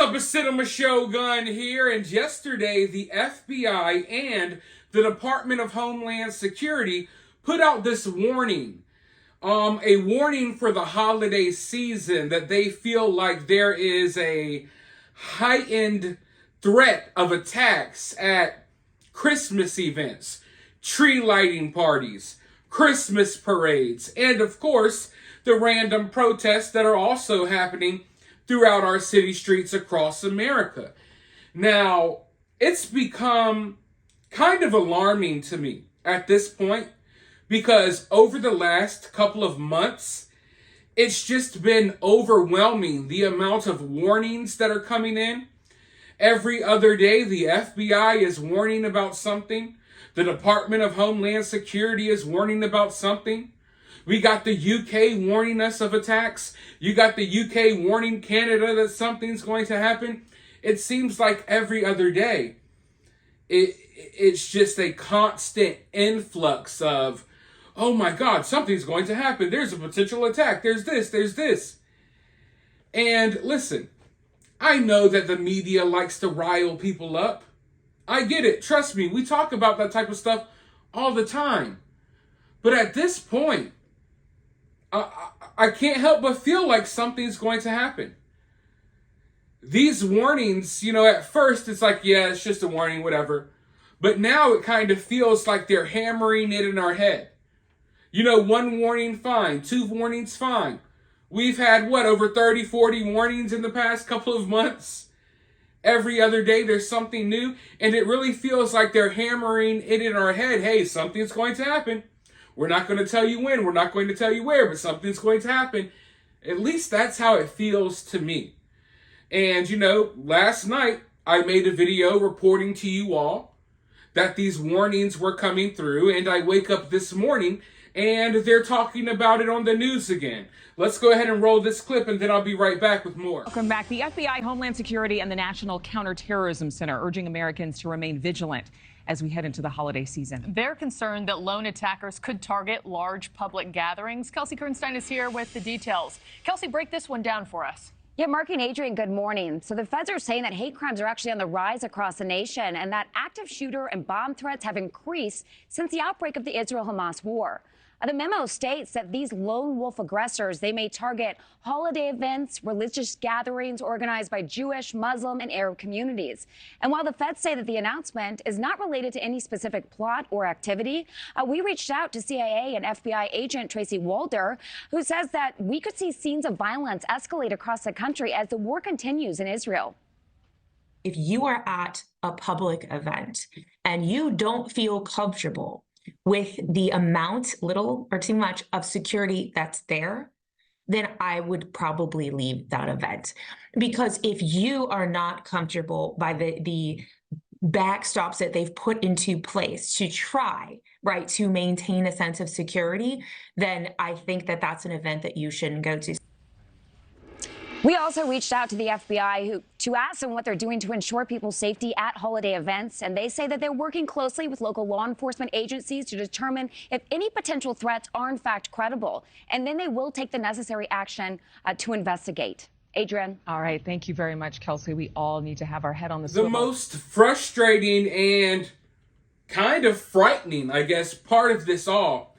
up, it's cinemashogun here, and yesterday the FBI and the Department of Homeland Security put out this warning. A warning for the holiday season that they feel like there is a heightened threat of attacks at Christmas events, tree lighting parties, Christmas parades, and of course, the random protests that are also happening throughout our city streets across America. Now, it's become kind of alarming to me at this point because over the last couple of months, it's just been overwhelming the amount of warnings that are coming in. Every other day, the FBI is warning about something. The Department of Homeland Security is warning about something. We got the UK warning us of attacks. You got the UK warning Canada that something's going to happen. It seems like every other day, it's just a constant influx of, oh my God, something's going to happen. There's a potential attack. There's this. And listen, I know that the media likes to rile people up. I get it. Trust me, we talk about that type of stuff all the time. But at this point, I can't help but feel like something's going to happen. These warnings, at first it's like, yeah, it's just a warning, whatever. But now it kind of feels like they're hammering it in our head. One warning, fine. Two warnings, fine. We've had, over 30, 40 warnings in the past couple of months? Every other day there's something new. And it really feels like they're hammering it in our head. Hey, something's going to happen. We're not going to tell you when. We're not going to tell you where. But something's going to happen. At least that's how it feels to me. And, last night I made a video reporting to you all that these warnings were coming through. And I wake up this morning and they're talking about it on the news again. Let's go ahead and roll this clip, and then I'll be right back with more. Welcome back. The FBI, Homeland Security, and the National Counterterrorism Center urging Americans to remain vigilant as we head into the holiday season. They're concerned that lone attackers could target large public gatherings. Kelsey Kernstein is here with the details. Kelsey, break this one down for us. Yeah, Mark and Adrian, good morning. So the feds are saying that hate crimes are actually on the rise across the nation and that active shooter and bomb threats have increased since the outbreak of the Israel-Hamas war. The memo states that these lone wolf aggressors, they may target holiday events, religious gatherings organized by Jewish, Muslim, and Arab communities. And while the feds say that the announcement is not related to any specific plot or activity, we reached out to CIA and FBI agent Tracy Walder, who says that we could see scenes of violence escalate across the country as the war continues in Israel. If you are at a public event and you don't feel comfortable with the amount, little or too much, of security that's there, then I would probably leave that event. Because if you are not comfortable by the backstops that they've put into place to try, to maintain a sense of security, then I think that that's an event that you shouldn't go to. We also reached out to the FBI to ask them what they're doing to ensure people's safety at holiday events. And they say that they're working closely with local law enforcement agencies to determine if any potential threats are in fact credible. And then they will take the necessary action to investigate. Adrian. All right. Thank you very much, Kelsey. We all need to have our head on the swivel. The most frustrating and kind of frightening, I guess, part of this all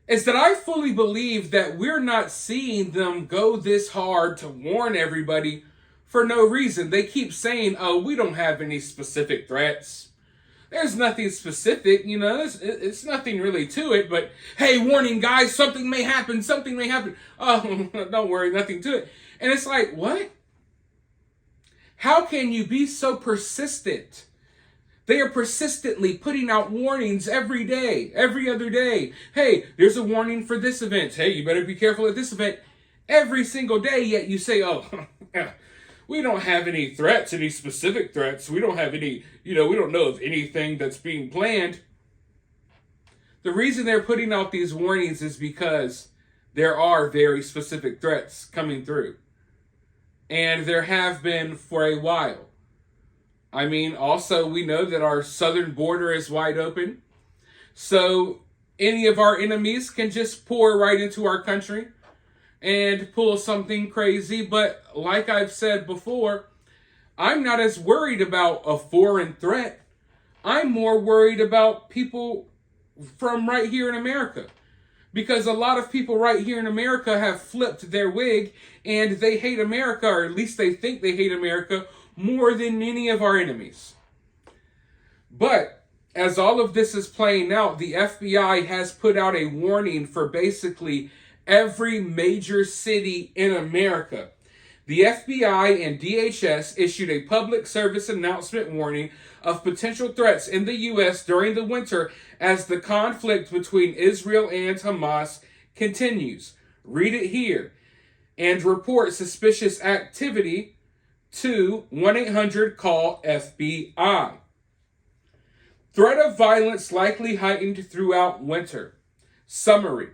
is that I fully believe that we're not seeing them go this hard to warn everybody for no reason. They keep saying, oh, we don't have any specific threats. There's nothing specific, it's nothing really to it. But, hey, warning, guys, something may happen. Oh, don't worry, nothing to it. And it's like, what? How can you be so persistent? They are persistently putting out warnings every day, every other day. Hey, there's a warning for this event. Hey, you better be careful at this event. Every single day, yet you say, oh, we don't have any threats, any specific threats. We don't have any, we don't know of anything that's being planned. The reason they're putting out these warnings is because there are very specific threats coming through. And there have been for a while. Also, we know that our southern border is wide open. So any of our enemies can just pour right into our country and pull something crazy. But like I've said before, I'm not as worried about a foreign threat. I'm more worried about people from right here in America. Because a lot of people right here in America have flipped their wig and they hate America, or at least they think they hate America more than any of our enemies. But as all of this is playing out, the FBI has put out a warning for basically every major city in America. The FBI and DHS issued a public service announcement warning of potential threats in the U.S. during the winter as the conflict between Israel and Hamas continues. Read it here. And report suspicious activity to 1-800-CALL-FBI. Threat of violence likely heightened throughout winter. Summary.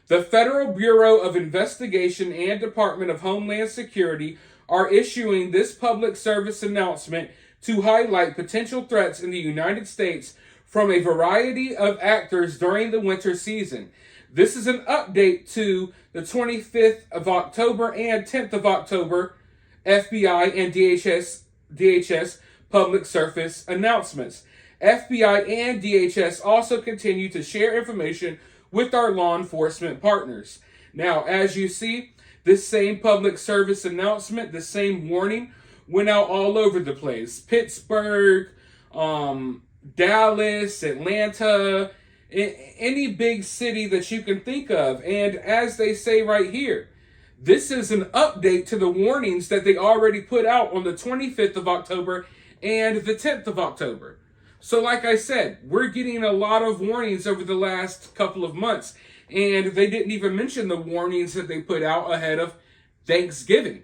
The Federal Bureau of Investigation and Department of Homeland Security are issuing this public service announcement to highlight potential threats in the United States from a variety of actors during the winter season. This is an update to the 25th of October and 10th of October FBI and DHS public service announcements. FBI and DHS also continue to share information with our law enforcement partners. Now, as you see, this same public service announcement, the same warning, went out all over the place. Pittsburgh, Dallas, Atlanta, any big city that you can think of. And as they say right here, this is an update to the warnings that they already put out on the 25th of October and the 10th of October. So like I said, we're getting a lot of warnings over the last couple of months. And they didn't even mention the warnings that they put out ahead of Thanksgiving.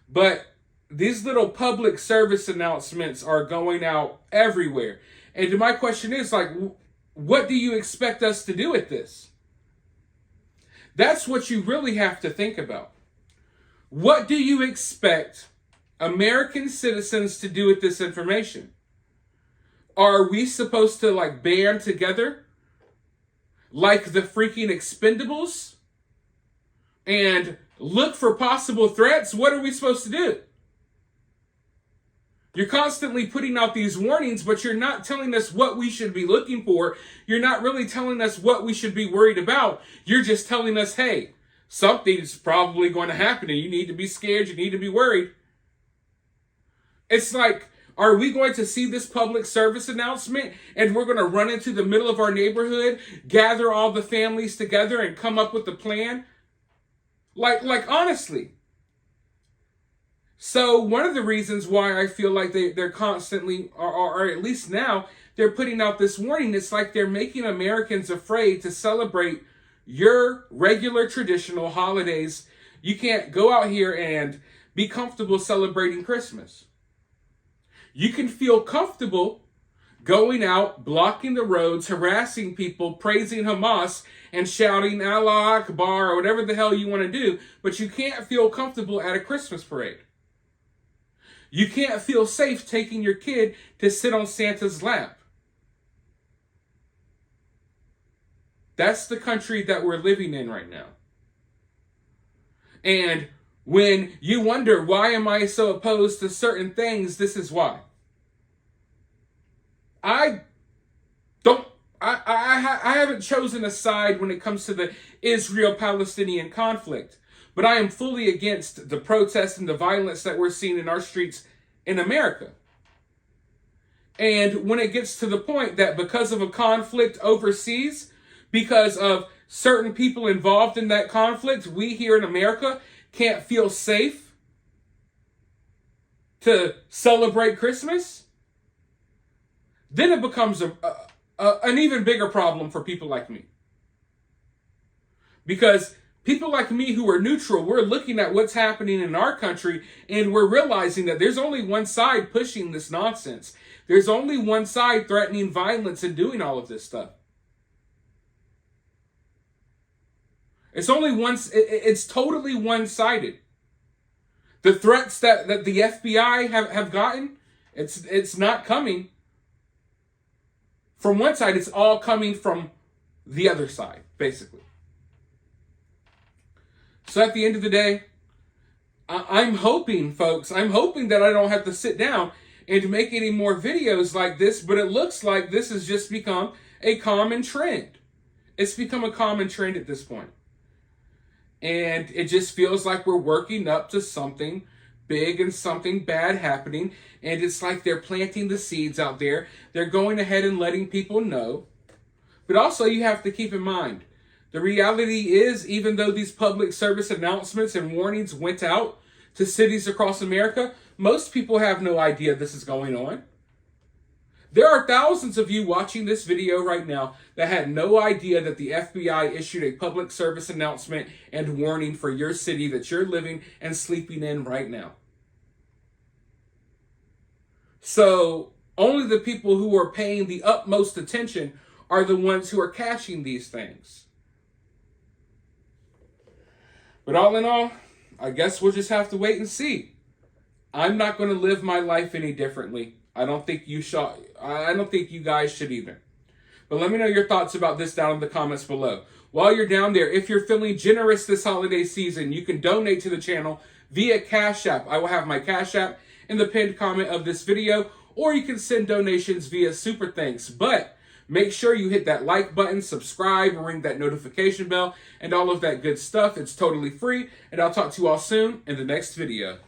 But these little public service announcements are going out everywhere. And my question is, like, what do you expect us to do with this? That's what you really have to think about. What do you expect American citizens to do with this information? Are we supposed to, like, band together like the freaking Expendables and look for possible threats? What are we supposed to do? You're constantly putting out these warnings, but you're not telling us what we should be looking for. You're not really telling us what we should be worried about. You're just telling us, hey, something's probably going to happen and you need to be scared, you need to be worried. It's like, are we going to see this public service announcement and we're going to run into the middle of our neighborhood, gather all the families together and come up with a plan? Like honestly. So one of the reasons why I feel like they're constantly, or at least now, they're putting out this warning. It's like they're making Americans afraid to celebrate your regular traditional holidays. You can't go out here and be comfortable celebrating Christmas. You can feel comfortable going out, blocking the roads, harassing people, praising Hamas, and shouting Allah Akbar or whatever the hell you want to do, but you can't feel comfortable at a Christmas parade. You can't feel safe taking your kid to sit on Santa's lap. That's the country that we're living in right now. And when you wonder, why am I so opposed to certain things? This is why. I haven't chosen a side when it comes to the Israel-Palestinian conflict, but I am fully against the protests and the violence that we're seeing in our streets in America. And when it gets to the point that because of a conflict overseas, because of certain people involved in that conflict, we here in America can't feel safe to celebrate Christmas, then it becomes an even bigger problem for people like me. Because people like me who are neutral, we're looking at what's happening in our country and we're realizing that there's only one side pushing this nonsense. There's only one side threatening violence and doing all of this stuff. It's totally one-sided. The threats that the FBI have gotten, it's not coming from one side, it's all coming from the other side, basically. So at the end of the day, I'm hoping, folks, I'm hoping that I don't have to sit down and make any more videos like this, but it looks like this has just become a common trend. It's become a common trend at this point. And it just feels like we're working up to something big and something bad happening. And it's like they're planting the seeds out there. They're going ahead and letting people know. But also you have to keep in mind, the reality is, even though these public service announcements and warnings went out to cities across America, most people have no idea this is going on. There are thousands of you watching this video right now that had no idea that the FBI issued a public service announcement and warning for your city that you're living and sleeping in right now. So only the people who are paying the utmost attention are the ones who are catching these things. But all in all, I guess we'll just have to wait and see. I'm not going to live my life any differently. I don't think you guys should either. But let me know your thoughts about this down in the comments below. While you're down there, if you're feeling generous this holiday season, you can donate to the channel via Cash App. I will have my Cash App in the pinned comment of this video, or you can send donations via Super Thanks. But make sure you hit that like button, subscribe, ring that notification bell, and all of that good stuff. It's totally free, and I'll talk to you all soon in the next video.